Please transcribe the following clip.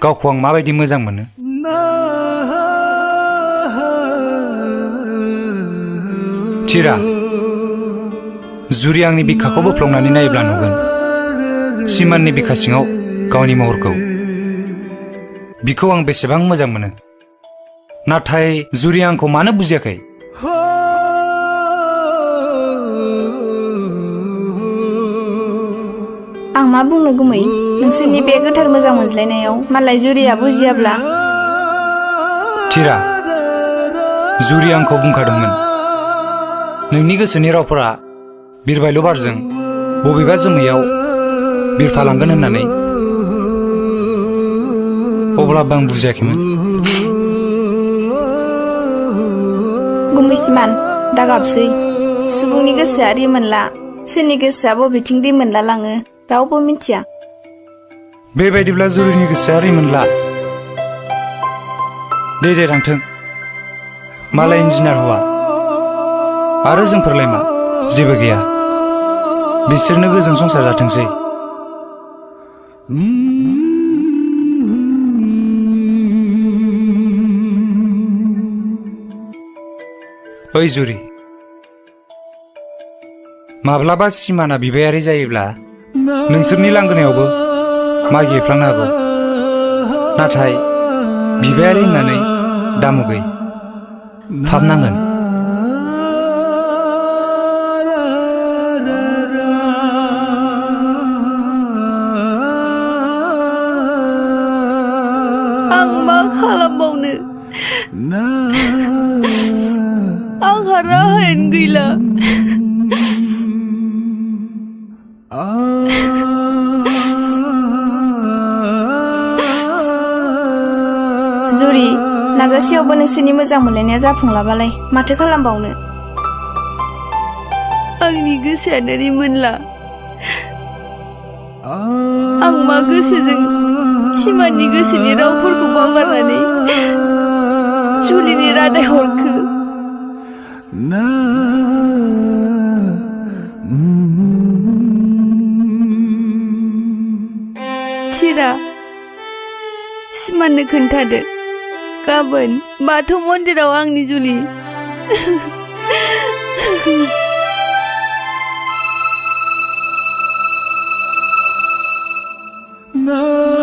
गावखौ आं माबायदि मोजां मोनो। थिरा जुरि आंनि बिखाखौ बोफ्लंनानै नायोब्ला नुगोन सिमाननि बिखा सिङाव गावनि महरखौ। बिखौ आं बेसेबां मोजां मोनो, नाथाय जुरि आंखौ मानो बुजियाखै? आं मा बुंनो गुमै, नोंसोरनि बे गोथार मोजां मोनज्लायनायाव मालाय जुरिया बुजियाब्ला? थिरा जुरि आंखौ बुंखादोंमोन नोंनि गोसोनि रावफोरा बिरबायल' बारजों बबेबा जोमैयाव बिरफालांगोन होननानै। अब्लाबो आं बुजियाखैमोन। गुमै सिमान दागाबसै, सुबुंनि गोसोआ रिमोनला, सोरनि गोसोआ बबेथिं रिमोनला लाङो रावबो मिथिया। बेबायदिब्ला जुरिनि गोसोआ रिमोनला। दे थांथों, मालाय इन्जिनियार हौवा आरो जोंफोरलाय मा, जेबो गैया। बिसोरनो गोजोन संसार जाथोंसै। ओइ जुरि, माब्लाबा सिमाना बिबायारि जायोब्ला नोंसोरनि लांगोनायावबो मागिफ्लांनो हागौ, नाथाय बिबायारि होननानै दामुगै फाब नांगोन। आं मा खालामबावनो, आंहा राहायानो गैला। जुरि, नाजासेयावबो नोंसोरनि मोजां मोनलायनाया जाफुंलाबालाय माथो खालामबावनो? आंनि गोसोआनो रिमोनला। आं मा गोसोजों सिमाननि गोसोनि रावफोरखौ बावगारनानै जुलिनि रादाय हरखो? थिरा, सिमाननो खोन्थादो गाबोन बाथौ मन्दिराव आंनि जुलि। No